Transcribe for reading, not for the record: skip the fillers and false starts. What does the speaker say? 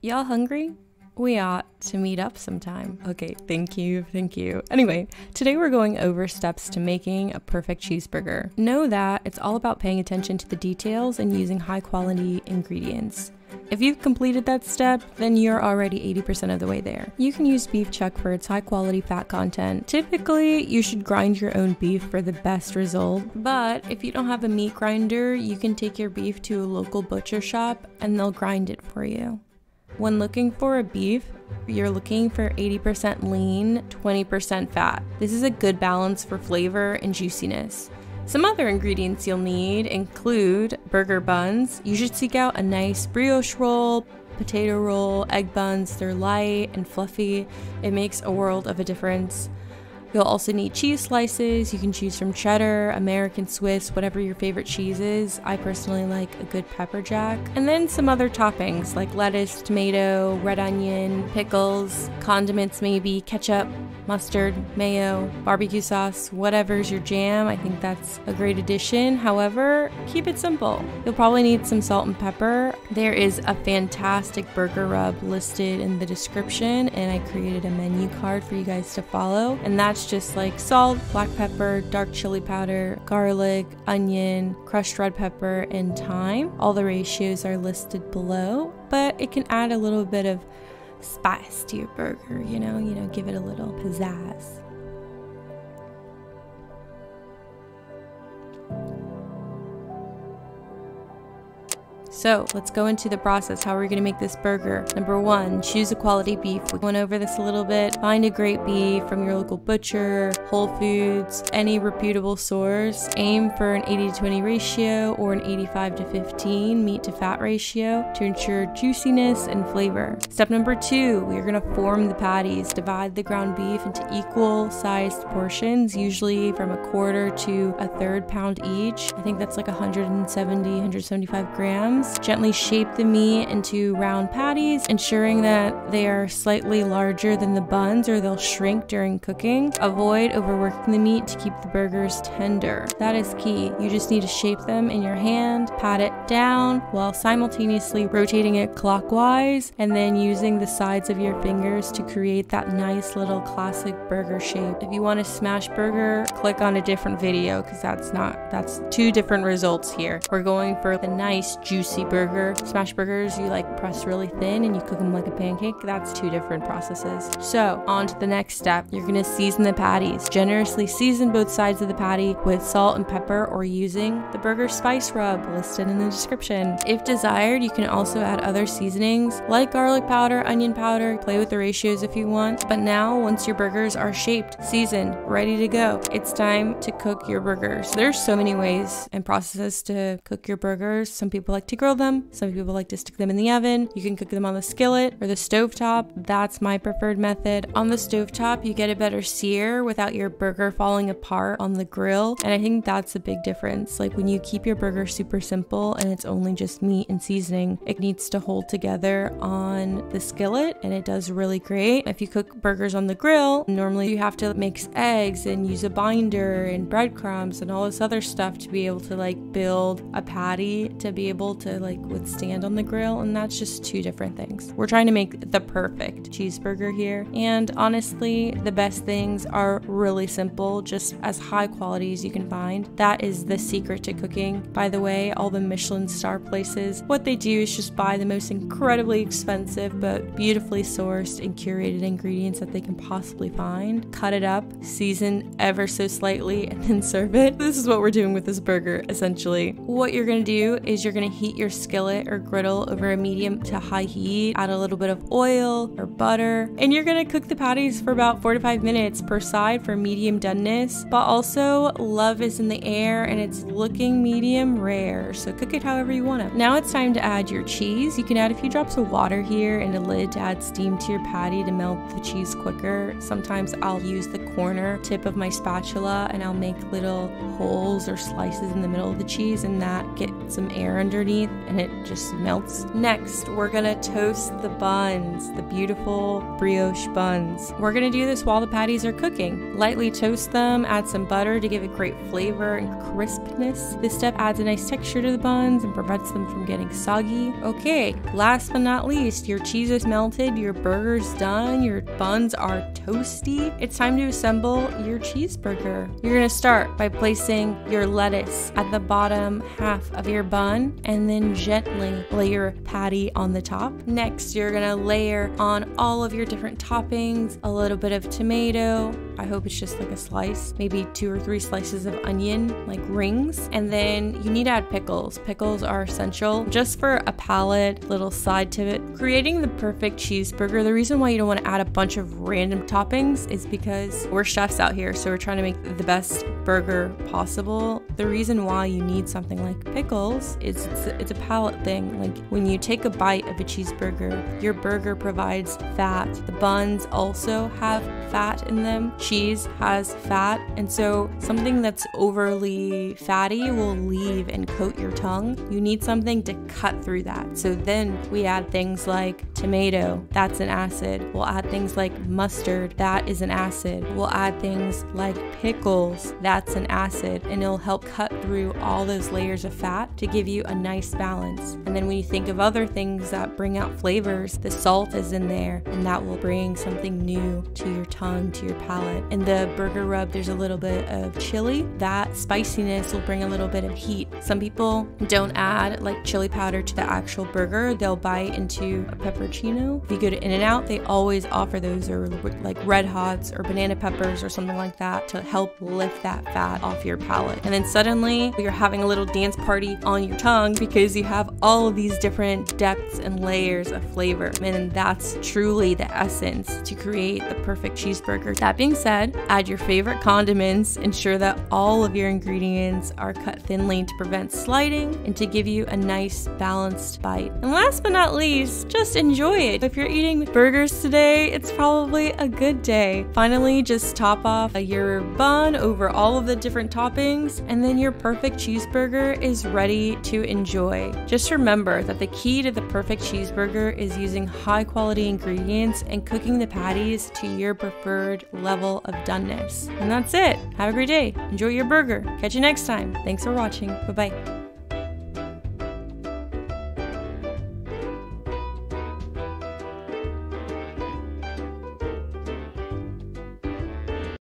Y'all hungry? We ought to meet up sometime. Okay, thank you. Anyway, today we're going over steps to making a perfect cheeseburger. Know that it's all about paying attention to the details and using high quality ingredients. If you've completed that step, then you're already 80% of the way there. You can use beef chuck for its high quality fat content. Typically, you should grind your own beef for the best result, but if you don't have a meat grinder, you can take your beef to a local butcher shop and they'll grind it for you. When looking for a beef, you're looking for 80% lean, 20% fat. This is a good balance for flavor and juiciness. Some other ingredients you'll need include burger buns. You should seek out a nice brioche roll, potato roll, egg buns. They're light and fluffy. It makes a world of a difference. You'll also need cheese slices. You can choose from cheddar, American Swiss, whatever your favorite cheese is. I personally like a good pepper jack. And then some other toppings like lettuce, tomato, red onion, pickles, condiments maybe, ketchup, mustard, mayo, barbecue sauce, whatever's your jam. I think that's a great addition. However, keep it simple. You'll probably need some salt and pepper. There is a fantastic burger rub listed in the description, and I created a menu card for you guys to follow. And that's just like salt, black pepper, dark chili powder, garlic, onion, crushed red pepper, and thyme. All the ratios are listed below, but it can add a little bit of spice to your burger, you know, give it a little pizzazz. So let's go into the process. How are we going to make this burger? Number one, choose a quality beef. We went over this a little bit. Find a great beef from your local butcher, Whole Foods, any reputable source. Aim for an 80-20 ratio or an 85-15 meat to fat ratio to ensure juiciness and flavor. Step number two, we are going to form the patties. Divide the ground beef into equal sized portions, usually from 1/4 to 1/3 pound each. I think that's like 175 grams. Gently shape the meat into round patties, ensuring that they are slightly larger than the buns or they'll shrink during cooking. Avoid overworking the meat to keep the burgers tender. That is key. You just need to shape them in your hand, pat it down while simultaneously rotating it clockwise and then using the sides of your fingers to create that nice little classic burger shape. If you want a smash burger, click on a different video because that's two different results here. We're going for the nice juicy burger. Smash burgers you like press really thin and you cook them like a pancake. That's two different processes. So on to the next step. You're gonna season the patties. Generously season both sides of the patty with salt and pepper or using the burger spice rub listed in the description. If desired, you can also add other seasonings like garlic powder, onion powder. Play with the ratios if you want. But now once your burgers are shaped, seasoned, ready to go, it's time to cook your burgers. There's so many ways and processes to cook your burgers. Some people like to grill them. Some people like to stick them in the oven. You can cook them on the skillet or the stovetop. That's my preferred method. On the stovetop, you get a better sear without your burger falling apart on the grill. And I think that's a big difference. Like when you keep your burger super simple and it's only just meat and seasoning, it needs to hold together on the skillet and it does really great. If you cook burgers on the grill, normally you have to mix eggs and use a binder and breadcrumbs and all this other stuff to be able to like build a patty to be able to like withstand on the grill, and that's just two different things. We're trying to make the perfect cheeseburger here, and honestly the best things are really simple, just as high quality as you can find. That is the secret to cooking. By the way, all the Michelin star places, what they do is just buy the most incredibly expensive but beautifully sourced and curated ingredients that they can possibly find, cut it up, season ever so slightly, and then serve it. This is what we're doing with this burger essentially. What you're gonna do is you're gonna heat your skillet or griddle over a medium to high heat, add a little bit of oil or butter, and you're gonna cook the patties for about 4 to 5 minutes per side for medium doneness, but also love is in the air and it's looking medium rare, so cook it however you want it. Now it's time to add your cheese. You can add a few drops of water here and a lid to add steam to your patty to melt the cheese quicker. Sometimes I'll use the corner tip of my spatula and I'll make little holes or slices in the middle of the cheese, and that gets some air underneath underneath and it just melts. Next, we're gonna toast the buns, the beautiful brioche buns. We're gonna do this while the patties are cooking. Lightly toast them, add some butter to give it great flavor and crispness. This step adds a nice texture to the buns and prevents them from getting soggy. Okay, last but not least, your cheese is melted, your burger's done, your buns are toasty. It's time to assemble your cheeseburger. You're gonna start by placing your lettuce at the bottom half of your bun and then gently lay your patty on the top. Next, you're gonna layer on all of your different toppings, a little bit of tomato. I hope it's just like a slice, maybe 2 or 3 slices of onion, like rings. And then you need to add pickles. Pickles are essential just for a palate, little side to it. Creating the perfect cheeseburger, the reason why you don't want to add a bunch of random toppings is because we're chefs out here, so we're trying to make the best burger possible. The reason why you need something like pickles is it's a palate thing. Like when you take a bite of a cheeseburger, your burger provides fat. The buns also have fat in them. Cheese has fat, and so something that's overly fatty will leave and coat your tongue. You need something to cut through that. So then we add things like tomato, that's an acid. We'll add things like mustard, that is an acid. We'll add things like pickles, that's an acid, and it'll help cut through all those layers of fat to give you a nice balance. And then when you think of other things that bring out flavors, the salt is in there, and that will bring something new to your tongue, to your palate. In the burger rub, there's a little bit of chili. That spiciness will bring a little bit of heat. Some people don't add like chili powder to the actual burger. They'll bite into a peppercino. If you go to In-N-Out, they always offer those, or like red hots or banana peppers or something like that to help lift that fat off your palate. And then suddenly you're having a little dance party on your tongue because you have all of these different depths and layers of flavor. And that's truly the essence to create the perfect cheeseburger. That being said, add your favorite condiments. Ensure that all of your ingredients are cut thinly to prevent sliding and to give you a nice balanced bite. And last but not least, just enjoy it. If you're eating burgers today, it's probably a good day. Finally, just top off your bun over all of the different toppings, and then your perfect cheeseburger is ready to enjoy. Just remember that the key to the perfect cheeseburger is using high quality ingredients and cooking the patties to your preferred level of doneness. And that's it. Have a great day. Enjoy your burger. Catch you next time. Thanks for watching. Bye-bye.